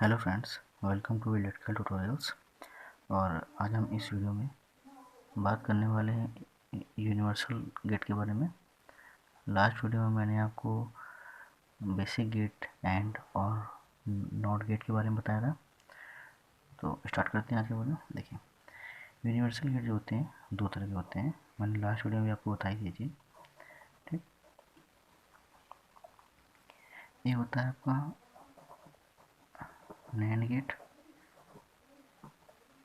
Hello friends, welcome to electrical tutorials. और आज हम इस वीडियो में बात करने वाले हैं यूनिवर्सल गेट के बारे में। लास्ट वीडियो में मैंने आपको बेसिक गेट एंड और नॉट गेट के बारे में बताया था। तो स्टार्ट करते हैं आज की वीडियो। देखिए, यूनिवर्सल गेट जो होते हैं दो तरह के होते हैं। मैंने लास्ट वीडियो में आपको बताई थी चीज़। ठीक, ये होता है आपका नैंड गेट,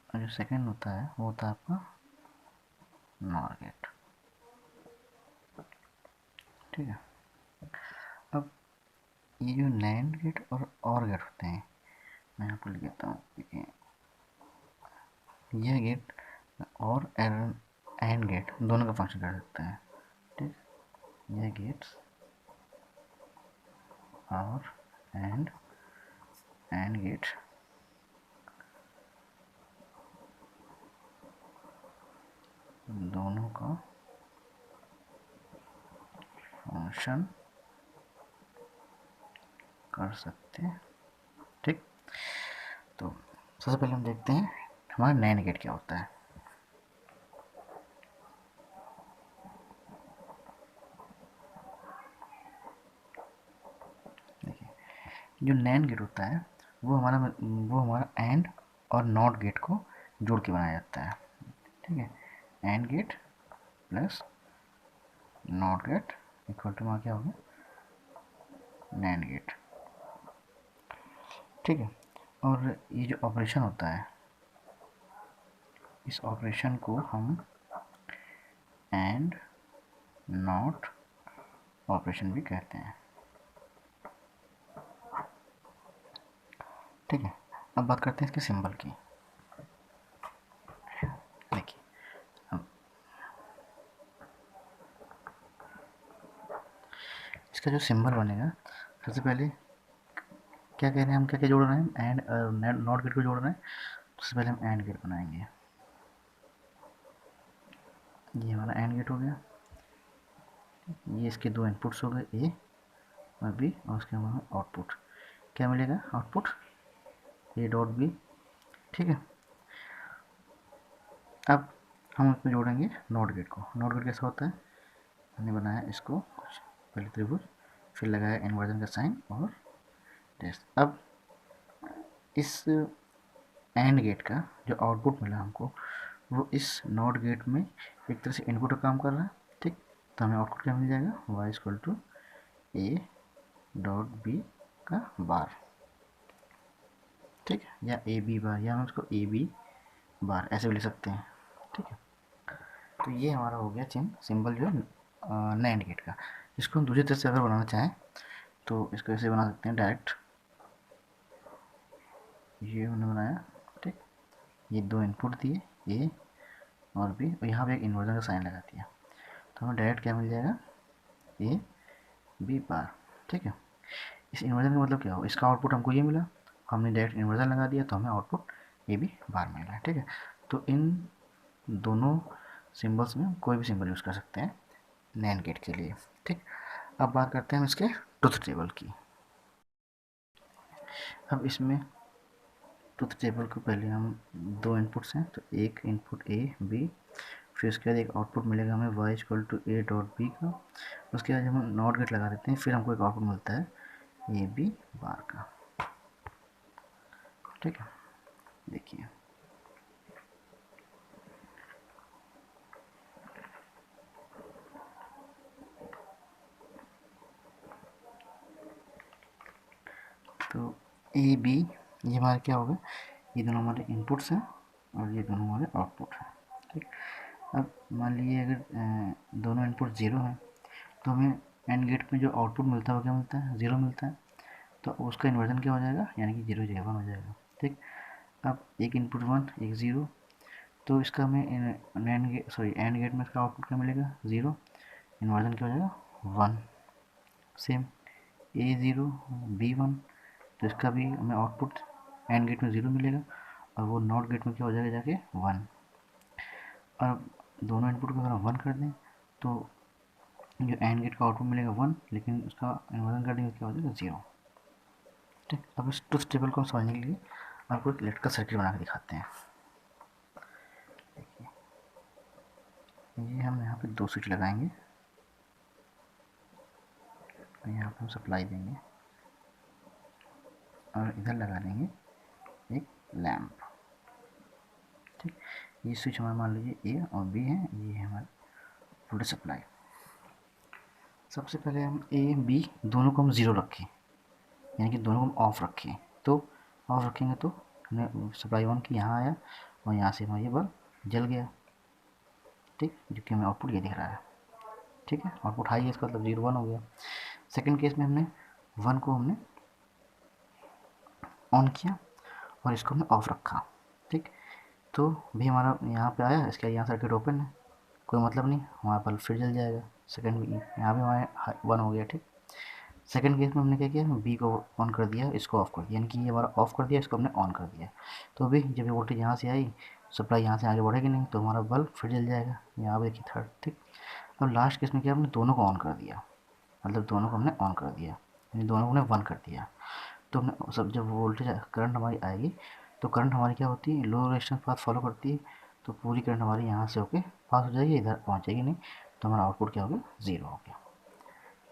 और जो सेकेंड होता है वो होता है आपका नॉर गेट। ठीक है, अब ये जो नैंड गेट और गेट होते हैं, मैं आपको लिख देता हूँ। देखिए, यह गेट और एंड गेट दोनों का फंक्शन कर सकता है। ठीक, यह गेट्स और एंड गेट दोनों का फंक्शन कर सकते हैं। ठीक, तो सबसे पहले हम देखते हैं हमारा नैंड गेट क्या होता है। देखिए, जो नैंड गेट होता है वो हमारा एंड और नॉट गेट को जोड़ के बनाया जाता है। ठीक है, and gate plus not gate equal to वहाँ क्या होगा, नैंड गेट। ठीक है, और ये जो ऑपरेशन होता है, इस ऑपरेशन को हम एंड नॉट ऑपरेशन भी कहते हैं। ठीक है, अब बात करते हैं इसके सिंबल की। देखिए, अब इसका जो सिंबल बनेगा, सबसे पहले क्या कह रहे हैं हम, क्या क्या जोड़ रहे हैं, एंड नॉट गेट को जोड़ रहे हैं। सबसे पहले हम एंड गेट बनाएंगे। ये हमारा एंड गेट हो गया। ये इसके दो इनपुट्स हो गए, ए और बी, और उसके हमारा आउटपुट क्या मिलेगा, आउटपुट ए डॉट बी। ठीक है, अब हम इसमें जोड़ेंगे नॉट गेट को। नॉट गेट कैसा होता है, हमने बनाया इसको कुछ पहले त्रिभुज, फिर लगाया इन्वर्जन का साइन और टेस्ट। अब इस एंड गेट का जो आउटपुट मिला हमको, वो इस नॉट गेट में एक तरह से इनपुट का काम कर रहा है। ठीक, तो हमें आउटपुट क्या मिल जाएगा, y equal to a dot b का बार। ठीक है, या ए बी बार, या हम उसको ए बी बार ऐसे भी लिख सकते हैं। ठीक है, तो ये हमारा हो गया सिंबल जो नैंड गेट का। इसको हम दूसरी तरह से अगर बनाना चाहें तो इसको ऐसे बना सकते हैं डायरेक्ट। ये हमने बनाया। ठीक, ये दो इनपुट दिए ए और बी, और यहाँ पे एक इन्वर्जन का साइन लगा दिया, तो हमें डायरेक्ट क्या मिल जाएगा, ए बी बार। ठीक है, इस इन्वर्जन का मतलब क्या हो, इसका आउटपुट हमको ये मिला, हमने डायरेक्ट इन्वर्जन लगा दिया तो हमें आउटपुट ए बी बार मिला। ठीक है, तो इन दोनों सिंबल्स में कोई भी सिंबल यूज़ कर सकते हैं नैंड गेट के लिए। ठीक, अब बात करते हैं हम इसके ट्रुथ टेबल की। अब इसमें ट्रुथ टेबल को पहले हम दो इनपुट्स हैं, तो एक इनपुट ए बी, फिर उसके बाद एक आउटपुट मिलेगा हमें y equal to a dot b का। उसके बाद हम नॉट गेट लगा देते हैं, फिर हमको एक आउटपुट मिलता है ए बी बार का। ठीक है, देखिए, तो ए बी ये हमारे क्या होगा, ये दोनों हमारे इनपुट्स हैं और ये दोनों हमारे आउटपुट हैं। ठीक, अब मान लीजिए अगर दोनों इनपुट ज़ीरो हैं तो हमें एंड गेट में जो आउटपुट मिलता है वो क्या मिलता है, ज़ीरो मिलता है। तो उसका इन्वर्जन क्या हो जाएगा, यानी कि जीरो जगह वन हो जाएगा। ठीक, अब एक इनपुट वन एक ज़ीरो, तो इसका हमें एंड गेट में इसका आउटपुट क्या मिलेगा, ज़ीरो, इन्वर्जन क्या हो जाएगा, वन। सेम ए ज़ीरो बी वन, तो इसका भी हमें आउटपुट एंड गेट में ज़ीरो मिलेगा, और वो नॉट गेट में क्या हो जाएगा जाके वन। और दोनों इनपुट को अगर हम वन कर दें तो जो एंड गेट का आउटपुट मिलेगा वन, लेकिन उसका इन्वर्जन कर देंगे क्या हो जाएगा, ज़ीरो। ठीक, अब इस ट्रुथ टेबल को समझने के लिए आपको एक इलेक्ट्रिकल सर्किट बना के दिखाते हैं। देखिए, ये हम यहाँ पे 2 स्विच लगाएंगे, यहाँ पे हम सप्लाई देंगे और इधर लगा देंगे एक लैंप। ठीक, ये स्विच हमारा मान लीजिए ए और बी है, ये है हमारा वोल्टेज सप्लाई। सबसे पहले हम ए बी दोनों को हम 0 रखें, यानी कि दोनों को हम ऑफ रखें। तो ऑफ रखेंगे तो हमने सप्लाई ऑन की, यहाँ आया और यहाँ से हमारा ये बल्ब जल गया। ठीक, जो कि हमें आउटपुट ये दिख रहा है। ठीक है, आउटपुट हाई है, इसका मतलब 0 1 हो गया। सेकंड केस में हमने 1 को हमने ऑन किया और इसको हमने ऑफ रखा। ठीक, तो भी हमारा यहाँ पे आया, इसका यहाँ सर्किट ओपन है, कोई मतलब नहीं, हमारा बल्ब फिर जल जाएगा। सेकंड भी यहाँ भी हमारे 1 हो गया। ठीक, सेकंड केस में हमने क्या किया, बी को ऑन कर दिया, इसको ऑफ कर दिया, यानी कि ये हमारा ऑफ कर दिया, इसको हमने ऑन कर दिया। तो अभी जब ये वोल्टेज यहाँ से आई, सप्लाई यहाँ से आगे बढ़ेगी नहीं, तो हमारा बल्ब फिर जल जाएगा। यहाँ पे देखिए थर्ड। ठीक, अब लास्ट केस में क्या, हमने दोनों को ऑन कर दिया, मतलब दोनों को हमने ऑन कर दिया, यानी दोनों को हमने 1 कर दिया। तो हमने सब जब वोल्टेज करंट हमारी आएगी, तो करंट हमारी क्या होती है, लो रेजिस्टेंस पाथ फॉलो करती है, तो पूरी करंट हमारी यहाँ से होके पास हो जाएगी, इधर पहुँचेगी नहीं, तो हमारा आउटपुट क्या हो गया, 0 हो गया।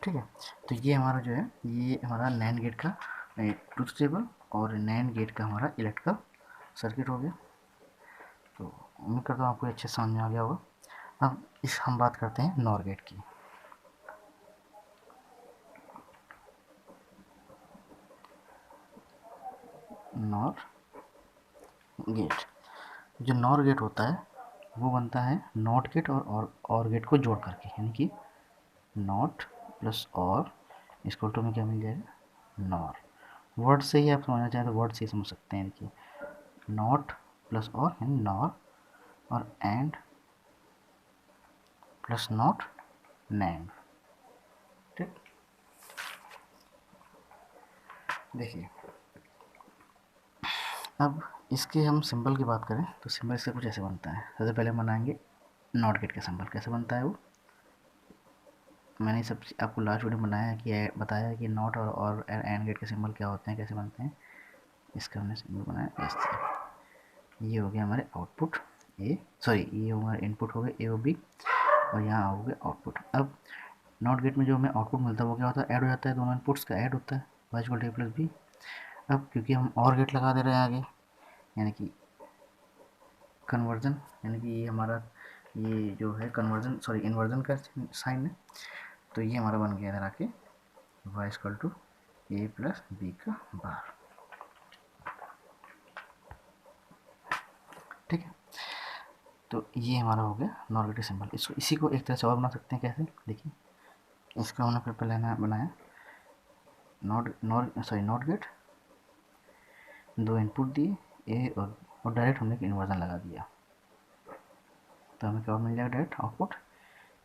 ठीक है, तो ये हमारा जो है, ये हमारा नैंड गेट का ट्रुथ टेबल और नैंड गेट का हमारा इलेक्ट्रिकल सर्किट हो गया। तो उम्मीद करता हूँ आपको अच्छे समझ में आ गया होगा। अब हम बात करते हैं नॉर गेट की। नॉर गेट, जो नॉर गेट होता है वो बनता है नॉट गेट और गेट को जोड़ करके, यानी कि नॉट प्लस और इसको टू में क्या मिल जाएगा, नॉर। वर्ड से ही आप समझना चाहें तो वर्ड से ही समझ सकते हैं। देखिए, नॉट प्लस और यानी नॉर, और एंड प्लस नॉट नैंड। ठीक, देखिए, अब इसके हम सिंबल की बात करें तो सिंबल इसका कुछ ऐसे बनता है। सबसे पहले हम बनाएंगे नॉट गेट का सिंबल। कैसे बनता है वो मैंने सब आपको लास्ट वीडियो में बनाया कि बताया कि नॉट और एंड गेट के सिंबल क्या होते हैं, कैसे बनते हैं। इसका हमने सिंबल बनाया ऐसे। ये हो गया हमारे आउटपुट ए, सॉरी ये हमारे इनपुट हो गए ए और बी, और यहाँ हो गया आउटपुट। अब नॉट गेट में जो हमें आउटपुट मिलता है वो क्या होता है, ऐड हो जाता है, दोनों इनपुट्स का ऐड होता है, y equal to a plus b. अब क्योंकि हम और गेट लगा दे रहे हैं आगे, यानी कि कन्वर्जन, यानी कि ये हमारा ये जो है कन्वर्जन, सॉरी इन्वर्जन का साइन है, तो ये हमारा बन गया इधर आके y equal to a plus b का बार। ठीक है, तो ये हमारा हो गया नॉर गेट सिंबल। इसको इसी को एक तरह से और बना सकते हैं। कैसे, देखिए, इसको हमने फिर पहले बनाया नॉट गेट, दो इनपुट दिए ए और डायरेक्ट हमने इन्वर्जन लगा दिया, तो हमें क्या मिल जाएगा, डायरेक्ट आउटपुट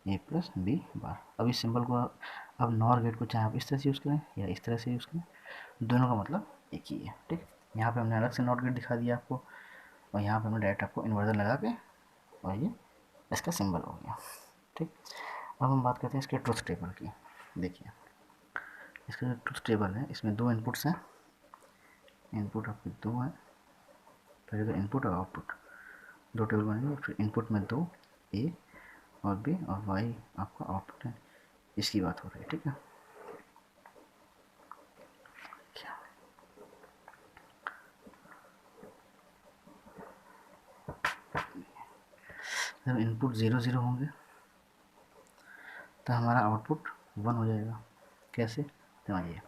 ए प्लस बी बार। अब इस सिंबल को, अब नॉर गेट को चाहे आप इस तरह से यूज़ करें या इस तरह से यूज़ करें, दोनों का मतलब एक ही है। ठीक, यहाँ पे हमने अलग से नॉट गेट दिखा दिया आपको, और यहाँ पे हमने डायरेक्ट आपको इन्वर्जन लगा के, और ये इसका सिंबल हो गया। ठीक, अब हम बात करते हैं इसके ट्रुथ टेबल की। देखिए, इसका जो ट्रुथ टेबल है, इसमें 2 इनपुट्स हैं, इनपुट आपके 2 हैं, पहले तो इनपुट और आउटपुट, 2 टेबल बनेंगे। फिर इनपुट में 2 ए और बी और वाई आपका आउटपुट है, इसकी बात हो रही है। ठीक है, जब इनपुट 0 0 होंगे तो हमारा आउटपुट 1 हो जाएगा। कैसे, समझिए,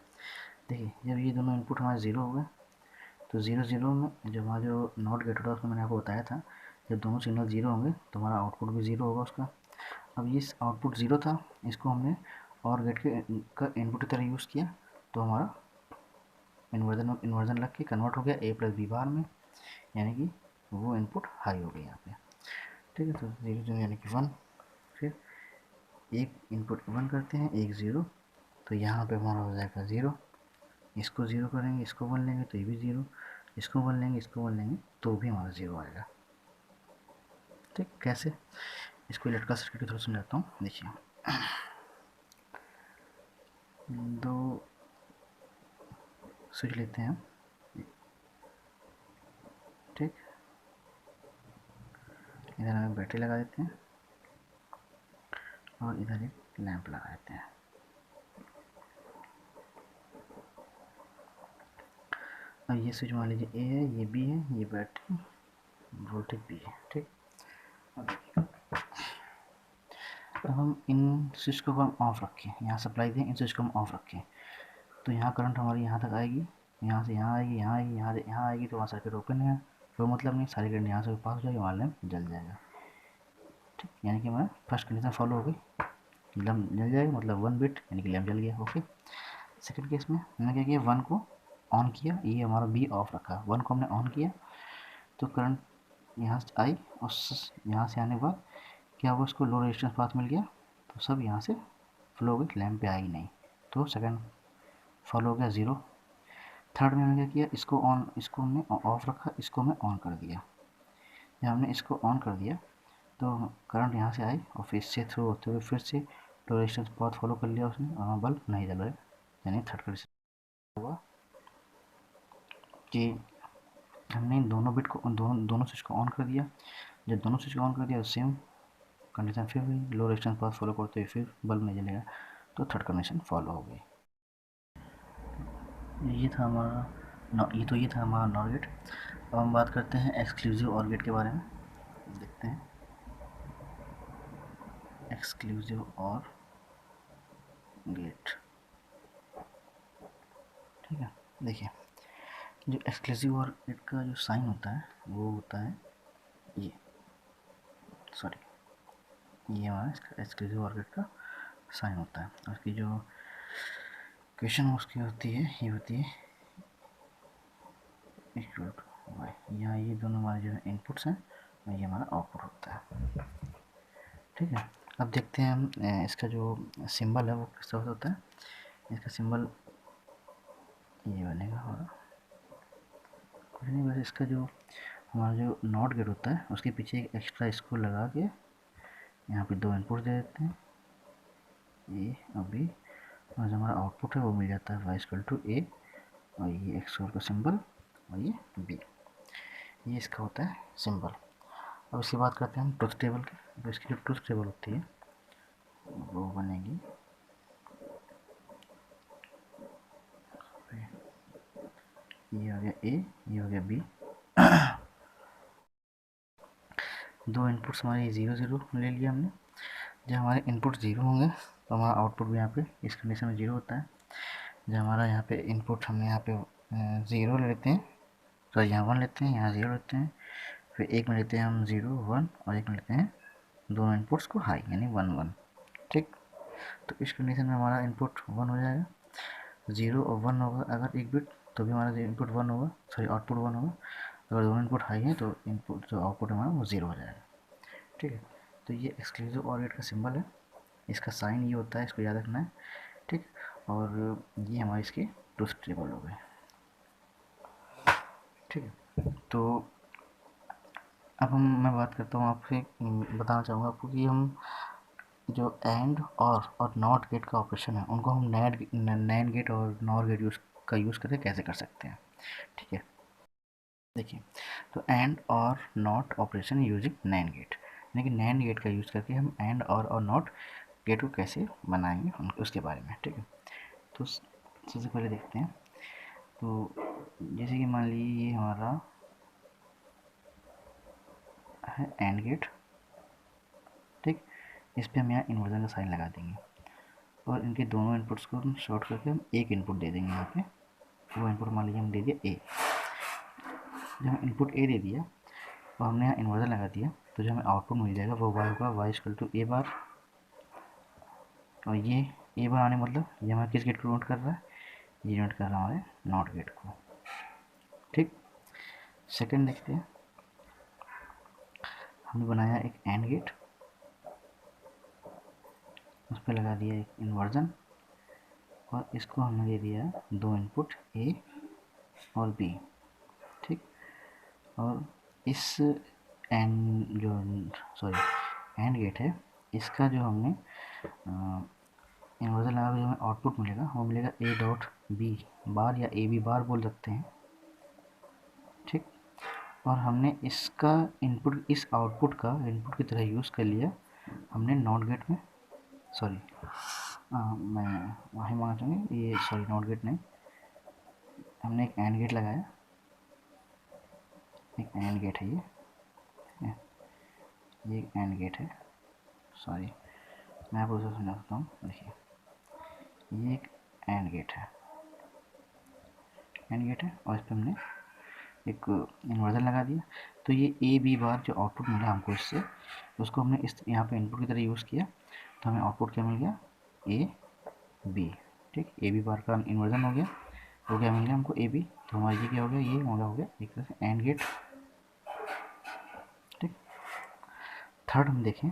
देखिए, जब ये दोनों इनपुट हमारे 0 हो गए, तो 0 0 में जो हमारा जो नॉट गेट होता है उसमें मैंने आपको बताया था, जब दोनों सिग्नल 0 होंगे तो हमारा आउटपुट भी 0 होगा उसका। अब ये आउटपुट 0 था, इसको हमने और गेट का इनपुट की तरह यूज़ किया, तो हमारा इन्वर्जन लग के कन्वर्ट हो गया ए प्लस बी बार में, यानी कि वो इनपुट हाई हो गया यहाँ पे। ठीक है, तो 0 0 यानी कि 1, फिर एक इनपुट 1 करते हैं, एक 0, तो यहाँ पे हमारा हो जाएगा 0, इसको 0 करेंगे, इसको 1 लेंगे तो ये भी 0, इसको 1 लेंगे, इसको 1 लेंगे तो भी हमारा 0 आएगा। ठीक, कैसे, इसको इलेक्ट्रिकल सर्किट के थ्रू समझाता हूँ। देखिए, दो स्विच लेते हैं हम, ठीक। इधर हमें बैटरी लगा देते हैं और इधर एक लैंप लगा देते हैं। अब ये स्विच मान लीजिए ए है, ये बी है, ये बैटरी, वोल्टेज बी है, ठीक। अब हम इन स्विच को हम ऑफ रखें, यहाँ सप्लाई दें, इन स्विच को हम ऑफ रखें, तो यहाँ करंट हमारी यहाँ तक आएगी, यहाँ से यहाँ आएगी, यहाँ आएगी, यहाँ से यहाँ आएगी, तो वहाँ सर्किट ओपन है, कोई मतलब नहीं, सारी करंट यहाँ से पास हो जाएगी, वहाँ लैंप जल जाएगा, ठीक। यानी कि हमारा फर्स्ट कंडीशन फॉलो हो गई, लैंप जल जाएगा, मतलब 1 बिट यानी कि लैंप जल गया, ओके। सेकंड केस में हमने क्या किया, 1 को ऑन किया, ये हमारा बी ऑफ रखा, 1 को हमने ऑन किया तो करंट यहाँ से आई और यहाँ से आने के बाद क्या हुआ, उसको लो रेजिस्टेंस पाथ मिल गया, तो सब यहाँ से फ्लो हो गई, लैंप पे आई नहीं, तो सेकंड फॉलो हो गया 0। थर्ड में हमने क्या किया, इसको ऑन, इसको हमने ऑफ रखा, इसको हमने ऑन कर दिया। जब हमने इसको ऑन कर दिया तो करंट यहाँ से आई और फिर इससे थ्रू होते हुए फिर से लो रेजिस्टेंस पाथ फॉलो कर लिया उसने, और बल्ब नहीं जल रहा है, यानी थर्ड कंडीशन हुआ कि हमने दोनों बिट को दोनों स्विच को ऑन कर दिया। जब दोनों स्विच को ऑन कर दिया तो सेम कंडीशन फिर हुई, लो रेजिस्टेंस पाथ फॉलो करते हुए फिर बल्ब नहीं जलेगा, तो थर्ड कंडीशन फॉलो हो गई। ये था हमारा ये था हमारा नॉर गेट। अब हम बात करते हैं एक्सक्लूसिव और गेट के बारे में, देखते हैं एक्सक्लूसिव और गेट, ठीक है। देखिए जो एक्सक्लूसिव और गेट का जो साइन होता है वो होता है ये, सॉरी ये हमारा इसका एक्सक्लूसिव और गेट का साइन होता है, और इसकी जो क्वेश्चन उसकी होती है, ये होती है इक्वल टू वाई, यहाँ ये दोनों हमारे जो है इनपुट्स हैं और ये हमारा आउटपुट होता है, ठीक है। अब देखते हैं हम इसका जो सिंबल है वो किस तरह से होता है। इसका सिंबल ये बनेगा हमारा, कुछ नहीं, बस इसका जो हमारा जो नॉट गेट होता है उसके पीछे एक एक्स्ट्रा स्क्रू लगा के यहाँ पे 2 इनपुट दे देते हैं, ए और बी, और जो हमारा आउटपुट है वो मिल जाता है वाई इक्वल टू ए, और ये एक्सोर का सिंबल और ये बी, ये इसका होता है सिंबल। अब इसकी बात करते हैं हम ट्रुथ टेबल की। तो इसकी जो ट्रुथ टेबल होती है वो बनेगी, ये हो गया ए, ये हो गया बी, 2 इनपुट्स हमारे 0 0 ले लिया हमने। जब हमारे इनपुट 0 होंगे तो हमारा आउटपुट भी यहाँ पे इस कंडीशन में 0 होता है। जब हमारा यहाँ पे इनपुट हमने यहाँ पे 0 ले लेते हैं, तो यहाँ 1 लेते हैं, यहाँ 0 लेते हैं, फिर एक में लेते हैं हम 0 1, और एक में लेते हैं दोनों इनपुट्स को हाई यानी 1 1, ठीक। तो इस कंडीशन में हमारा इनपुट 1 हो जाएगा, 0 और 1 होगा अगर एक बिट, तो भी हमारा इनपुट 1 होगा, सॉरी आउटपुट 1 होगा। अगर दोनों इनपुट हाई हैं तो इनपुट जो आउटपुट हमारा वो 0 हो जाएगा, ठीक है। तो ये एक्सक्लूसिव और गेट का सिंबल है, इसका साइन ये होता है, इसको याद रखना है, ठीक। और ये हमारे इसके ट्रुथ टेबल हो गए, ठीक है। तो अब मैं बात करता हूँ आपसे, बताना चाहूँगा आपको कि हम जो एंड और नॉट गेट का ऑपरेशन है उनको हम नैंड गेट और नॉर गेट यूज़ करके कैसे कर सकते हैं, ठीक है। देखिए तो एंड और not operation using NAND gate, यानी कि नैंड गेट का यूज़ करके हम एंड और नॉट गेट को कैसे बनाएंगे उसके बारे में, ठीक है। तो सबसे पहले देखते हैं, तो जैसे कि मान लीजिए ये हमारा है एंड गेट, ठीक। इस पर हम यहाँ इन्वर्जन का साइन लगा देंगे और इनके दोनों इनपुट्स को हम शॉर्ट करके हम एक इनपुट दे देंगे यहाँ पे, वो इनपुट मान लीजिए हम दे दिया ए। जब हम इनपुट ए दे दिया और हमने यहाँ इन्वर्जन लगा दिया, तो जो हमें आउटपुट मिल जाएगा वो वाई होगा, वाई इक्वल टू ए बार, और ये ए बार आने मतलब ये हमारे किस गेट को नोट कर रहा है, ये नोट कर रहा है हमारे नॉट गेट को, ठीक। सेकंड देखते हैं, हमने बनाया एक एंड गेट, उस पर लगा दिया एक इन्वर्जन, और इसको हमने दे दिया 2 इनपुट ए और बी, ठीक। और इस एंड जो एंड गेट है इसका जो हमने इन्वर्जन लगा जो हमें आउटपुट मिलेगा वो मिलेगा ए डॉट बी बार या ए बी बार बोल सकते हैं, ठीक। और हमने इसका इनपुट, इस आउटपुट का इनपुट की तरह यूज़ कर लिया हमने नॉट गेट में, सॉरी मैं वही मांगना चाहूँगी, ये सॉरी नॉट गेट नहीं, हमने एक एंड गेट लगाया, एक एंड गेट है ये एक एंड गेट है, सॉरी मैं आपको समझा सकता हूँ। देखिए ये एक एंड गेट है, और इस पर हमने एक इन्वर्जन लगा दिया। तो ये ए बी बार जो आउटपुट मिला हमको इससे, उसको हमने इस यहाँ पे इनपुट की तरह यूज़ किया, तो हमें आउटपुट क्या मिल गया, ए बी, ठीक। ए बी बार का इन्वर्जन हो गया, तो क्या मिल गया हमको ए बी, तो हमारा ये क्या हो गया, ये हो गया एक तरह से एंड गेट, ठीक। थर्ड हम देखें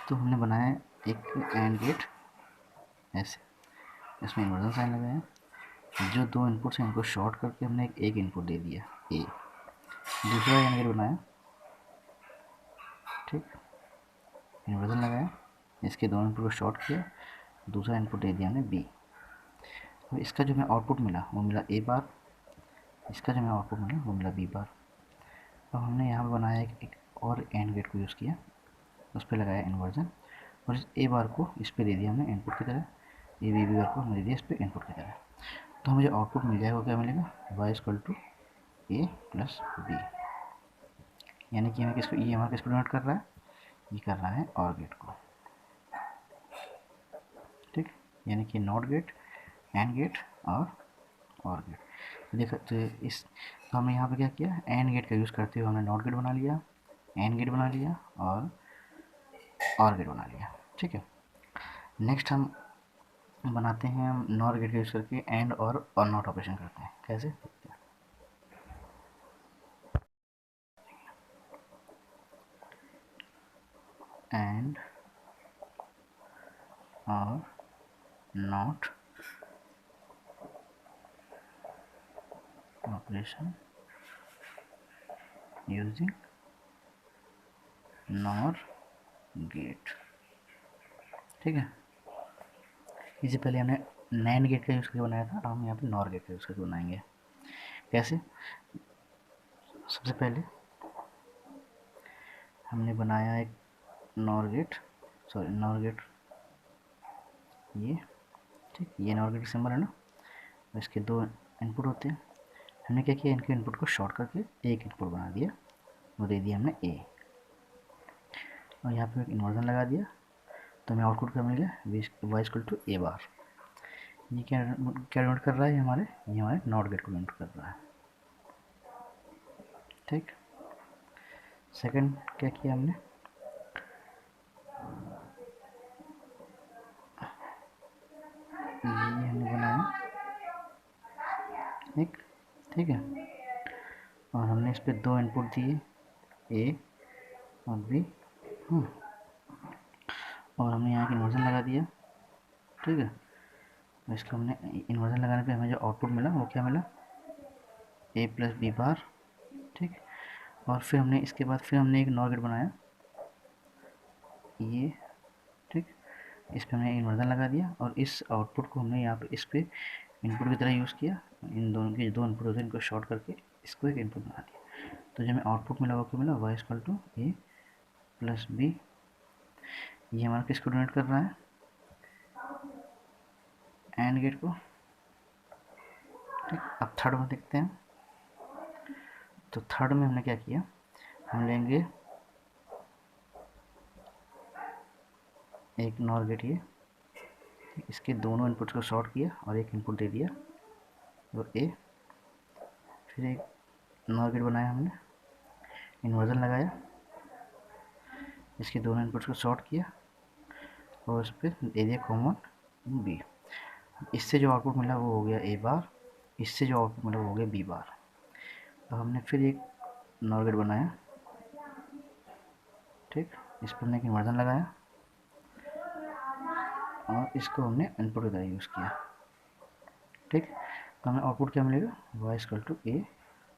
तो हमने बनाया एक एंड गेट ऐसे, इसमें इन्वर्जन साइन लगाया, जो दो इनपुट्स हैं इनको शॉर्ट करके हमने एक इनपुट दे दिया ए, दूसरा एंड गेट बनाया, ठीक, इन्वर्जन लगाया, इसके दोनों इनपुट को शॉर्ट किया, दूसरा इनपुट दे दिया हमने बी। तो इसका जो हमें आउटपुट मिला वो मिला ए बार, इसका जो हमें आउटपुट मिला वो मिला बी बार। अब हमने यहाँ पर बनाया एक और एंड गेट को यूज़ किया, उस पर लगाया इन्वर्जन, और इस ए बार को इस पर दे दिया हमने इनपुट की तरह, ए बी बार को हमने दे दिया इस पर इनपुट की तरह। तो हमें जो आउटपुट मिल जाएगा वो क्या मिलेगा, y equal to a plus b, यानी कि हमें किसको, ये हमारा किसको डिनोट कर रहा है, ये कर रहा है और गेट को, ठीक, यानी कि नॉट गेट, एंड गेट और गेट। तो देखो तो इस, तो हमने यहाँ पे क्या किया, एंड गेट का यूज़ करते हुए हमने नॉट गेट बना लिया, एंड गेट बना लिया और गेट बना लिया, ठीक है। नेक्स्ट हम बनाते हैं, हम नॉर गेट का यूज़ करके एंड और नॉट ऑपरेशन करते हैं, कैसे, एंड और not operation using NOR gate, ठीक है। इससे पहले हमने नैंड गेट का यूज़ करके बनाया था, हम यहाँ पे नॉर गेट का यूज़ करके बनाएंगे, कैसे। सबसे पहले हमने बनाया एक नॉर गेट, ये, ठीक, ये नॉर गेट सिंबल है ना, इसके दो इनपुट होते हैं, हमने क्या किया, इनके इनपुट को शॉर्ट करके एक इनपुट बना दिया, वो दे दिया हमने ए, और यहाँ पे एक इन्वर्जन लगा दिया, तो हमें आउटपुट क्या मिल गया, वाई इक्वल टू ए बार। ये क्या नोट कर रहा है, ये हमारे नॉट गेट को नोट कर रहा है, ठीक। सेकंड क्या किया हमने, ये हमने बनाया एक, ठीक है, और हमने इस पर दो इनपुट दिए ए और बी, और हमने यहाँ की इन्वर्जन लगा दिया, ठीक है। इसको हमने इन्वर्जन लगाने पे हमें जो आउटपुट मिला वो क्या मिला, ए प्लस बी बार, ठीक। और फिर हमने इसके बाद फिर हमने एक नॉर गेट बनाया ये, ठीक, इस पर हमने इन्वर्जन लगा दिया, और इस आउटपुट को हमने यहाँ पे इस पर इनपुट की तरह यूज़ किया, इन दोनों के दो इनपुट होते हैं इनको शॉर्ट करके इसको एक इनपुट बना दिया। तो जो हमें आउटपुट मिला वो क्या मिला, y equal to a plus b, ये हमारा किसको डोनेट कर रहा है, एंड गेट को, ठीक। अब थर्ड में देखते हैं, तो थर्ड में हमने क्या किया, हम लेंगे एक नॉर गेट ये, इसके दोनों इनपुट्स को शॉर्ट किया और एक इनपुट दे दिया वो ए, फिर एक नॉर गेट बनाया हमने, इन्वर्जन लगाया, इसके दोनों इनपुट्स को शॉर्ट किया और उस पर दे दिया कॉमन बी। इससे जो आउटपुट मिला वो हो गया ए बार, इससे जो आउटपुट मिला वो हो गया बी बार। अब हमने फिर एक नॉर गेट बनाया, ठीक, इस पर हमने एक इन्वर्जन लगाया और इसको हमने इनपुट की तरह यूज़ किया, ठीक। तो हमें आउटपुट क्या मिलेगा, y equal to a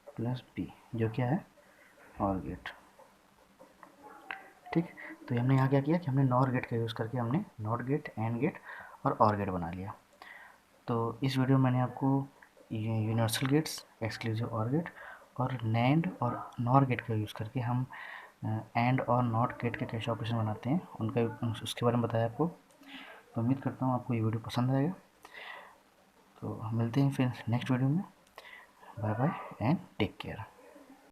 plus b, जो क्या है और गेट, ठीक। तो हमने यहाँ क्या किया कि हमने नॉर गेट का यूज़ करके हमने नॉट गेट, एंड गेट और गेट बना लिया। तो इस वीडियो में मैंने आपको यूनिवर्सल गेट्स, एक्सक्लूसिव और गेट और नैंड और नॉर गेट का यूज़ करके हम एंड और नॉट गेट के कैसे ऑपरेशन बनाते हैं उनका उसके बारे में बताया आपको। तो उम्मीद करता हूँ आपको ये वीडियो पसंद आएगा। तो मिलते हैं फिर नेक्स्ट वीडियो में। Bye bye and take care.